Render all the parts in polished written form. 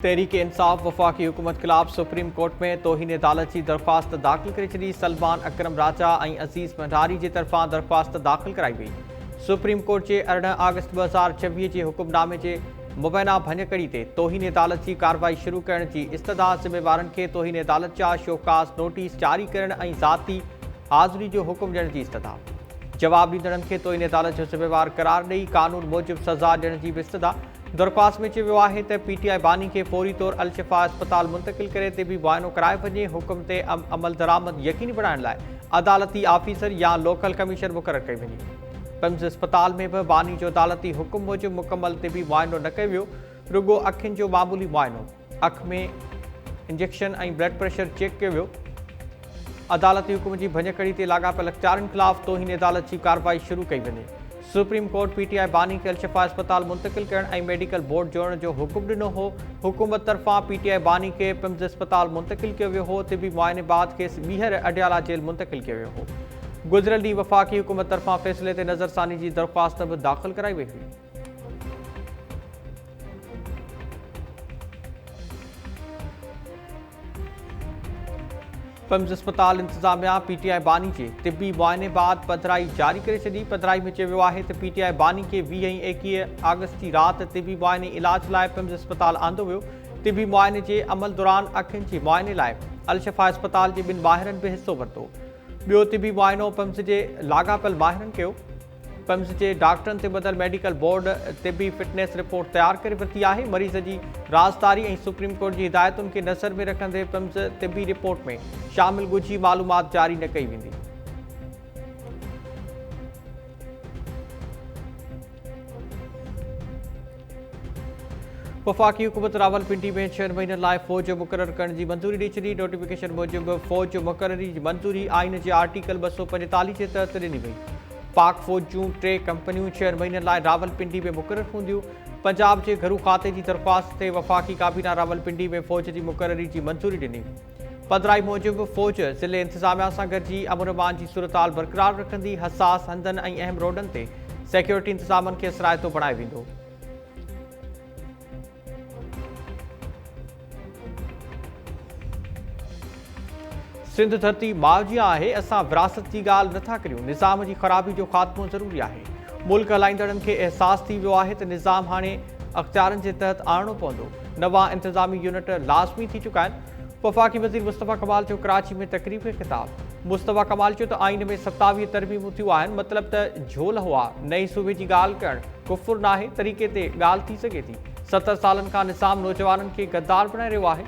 तहरीक इंसाफ वफाकी हुकूमत खिलाफ सुप्रीम कोर्ट में तोहिन अदालत की दरख्वास्त दाखिल करे छॾी। सलमान अकरम राजा और अज़ीज़ भंडारी की तरफा दरख्वास्त दाखिल कराई गई। सुप्रीम कोर्ट के 18 अगस्त 2026 के हुक्मनामे के मुबैना भञकड़ी से तोहिन अदालत की कार्रवाई शुरू करण की इस्तदा ज़िम्मेवारन के तोहिन अदालत जा शोकास नोटिस जारी करण और ज़ाती हाज़िरी जो हुक्म ॾियण की इस्तदा। जवाब ॾींदड़नि खे तोहिन अदालत जो ज़िम्मेवार करार ॾेई कानून मूजिब सज़ा ॾियण की भी इस्तदा। दरख्वास्त में चयो है तो PTI बानी के फौरी तौर अल-शिफा अस्पताल मुंतकिल करे ते भी मुआयनो कराए वञे। हुक्म ते अमल दरामद यकीनी बढ़ाइण लाइ अदालती ऑफिसर या लोकल कमीशन मुक़रर कई वञे। पिम्स अस्पताल में भी बानी जो अदालती हुक्म मूजिब मुकम्मल ते भी मुआयनो न कयो वियो, रुगो अखियुनि जो मामूली मुआयनो, अख में इंजेक्शन और ब्लड प्रेशर चेक किया वियो। अदालती हुक्म की भञकड़ी ते लाॻापियल अख़्तियारनि खिलाफ तोहिन अदालत की कार्रवाई शुरू कई वञे। सुप्रीम कोर्ट PTI बानी के अल-शिफा अस्पताल मुंतकिल करण और मेडिकल बोर्ड जोड़न जो हुक्म ॾिनो हो। हुकूमत तरफा PTI बानी के पिम्स अस्पताल मुंतकिल किया वियो हो ते भी मुआयने बाद खेसि ॿीहर अडियाला जेल मुंतकिल किया वियो हो। गुज़िरियल ॾींहुं वफ़ाक़ी हुकूमत तरफा फ़ैसिले ते नज़रसानी की दरख्वास्त भी दाखिल कराई वई हुई। पिम्स अस्पताल इंतजामिया PTI बानी के तिब्बी मुआयने बाद पधराई जारी करे छॾी। पधराई में चयो है तो PTI बानी के 20 ऐं 21 अगस्त की रात तिब्बी मुआयने इलाज लाइ पिम्स अस्पताल आंदो वियो। तिब्बी मुआयने के अमल दौरान अखियुनि के मुआयने लाइ अल-शिफा अस्पताल के 2 माहिरनि भी हिस्सो वरितो। ॿियो तिब्बी मुआयनो पिम्स के लाॻापियल माहिरनि कयो। पिम्स के डॉक्टरनि ते ॿधल मेडिकल बोर्ड तिब्बी फिटनेस रिपोर्ट तैयार करे वरिती है। मरीज़ की राज़दारी और सुप्रीम कोर्ट की हिदायतुनि के नज़र में रखंदे पिम्स तिब्बी रिपोर्ट में शामिल ॻुझी मालूमात जारी न कई वेंदी। वफाकी हुकूमत रावलपिंडी में 6 महीननि लाइ फ़ौज मुक़रर करण की मंजूरी ॾेई छॾी। नोटिफिकेशन मूजिब फ़ौज मुक़ररी की मंजूरी आइन के आर्टिकल 245 के तहत ॾिनी वई। पाक फ़ौज जूं 3 कंपनियूं 6 महीननि लाइ रावलपिंडी में मुक़रर हूंदियूं। पंजाब के घरू खाते की दरख्वास्त से वफाकी काबीना रावलपिंडी में फ़ौज की मुक़ररी की मंजूरी ॾिनी। पधराई मूजिब फ़ौज ज़िले इंतजामिया से गॾिजी अमन-अमान की सूरत-हाल बरक़रार रखंदी। हसास हंधनि और अहम रोडन से सिक्योरिटी इंतजामन के सरायतो बणाए वेंदो। सिंध धरती माउ जी आहे, असां विरासत की ॻाल्हि नथा करियूं। निज़ाम की ख़राबी जो ख़ात्मो ज़रूरी है। मुल्क हलाईंदड़नि खे एहसास थी वियो आहे त निज़ाम हाणे अख़्तियारनि के तहत आणणो पवंदो। नवां इंतज़ामी यूनिट लाज़मी थी चुका आहिनि। वफ़ाकी वज़ीर मुस्तफ़ा कमाल जो कराची में तकरीब खे ख़िताब। मुस्तफ़ा कमाल चयो त आइन में 27 तरमीमूं थियूं आहिनि, मतलब त झोल हुआ नई सूबे की ॻाल्हि करणु कुफ़ुर नाहे, तरीक़े ते ॻाल्हि थी सघे थी। 70 सालनि खां निज़ाम नौजवाननि खे गद्दार बणाए रहियो आहे।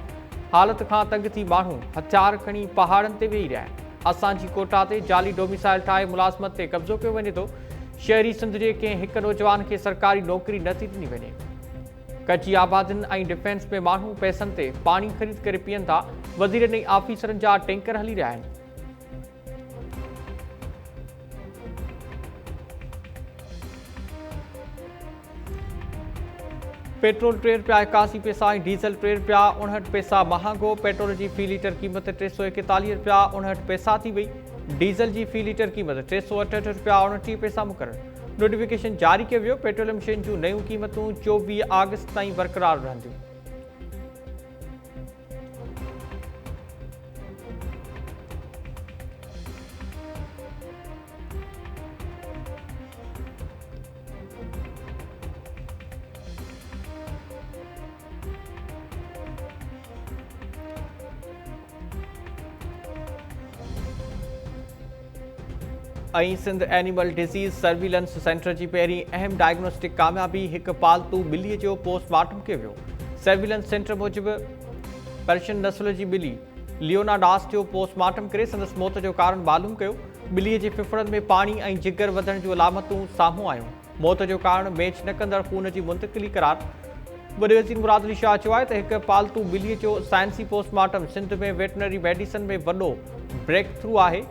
हालत खां तंग थी माण्हू हथियार खणी पहाड़नि ते वेही रहिया आहिनि। असांजी कोटा ते जाली डोमिसाइल ठाहे मुलाज़मत ते कब्ज़ो कयो वञे थो। शहरी सिंध जे कंहिं हिक नौजवान खे सरकारी नौकरी नथी ॾिनी वञे। कची आबादियुनि ऐं डिफेंस में माण्हू पैसनि ते पाणी ख़रीद करे पीअनि था। वज़ीरनि ऐं ऑफिसरनि जा टैंकर हली रहिया आहिनि। पेट्रोल 3 रुपया 81 पैसा ऐं डीज़ल 3 रुपया 59 पैसा महांगो। पेट्रोल की फ़ी लीटर क़ीमत 341 रुपया 59 पैसा थी वई। डीज़ल की फ़ी लीटर क़ीमत 368 रुपया 29 पैसा मुक़रर। नोटिफिकेशन जारी किया वियो। पेट्रोलियम शयुनि जूं नयूं क़ीमतूं 24 अगस्त ताईं बरक़रार रहंदियूं। Sindh animal disease surveillance centre की पहिरीं अहम डायग्नोस्टिक कामयाबी, एक पालतू बिल्ली जो पोस्टमार्टम किया वियो। सर्विलेंस सेंटर मूजिब पर्शियन नस्ल की बिल्ली लियोना डास जो पोस्टमार्टम करे संदसि मौत जो कारण मालूम किया। बिल्ली के फिफड़न में पानी और जिगर वधण जो अलामतूं साम्हूं आयूं। मौत जो कारण मैच न कंदड़ खून की मुंतकिली करार। वॾे वज़ीर मुराद अली शाह चयो आहे त हिक पालतू बिल्ली जो साइंसी पोस्टमार्टम सिंध में वेटनरी मेडिसन में वॾो ब्रेक थ्रू है।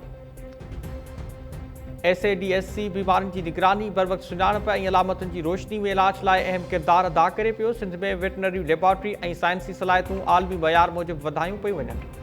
SADSC बीमारियों की निगरानी, बर वक्त सुञाणप और अलामतुनि की रोशनी में इलाज लाइ अहम किरदार अदा करे पियो। सिंध में वेटनरी लेबॉरेटरी और साइंसी सलाहियतूं आलमी मयार मूजिब वधायूं पयूं वञनि।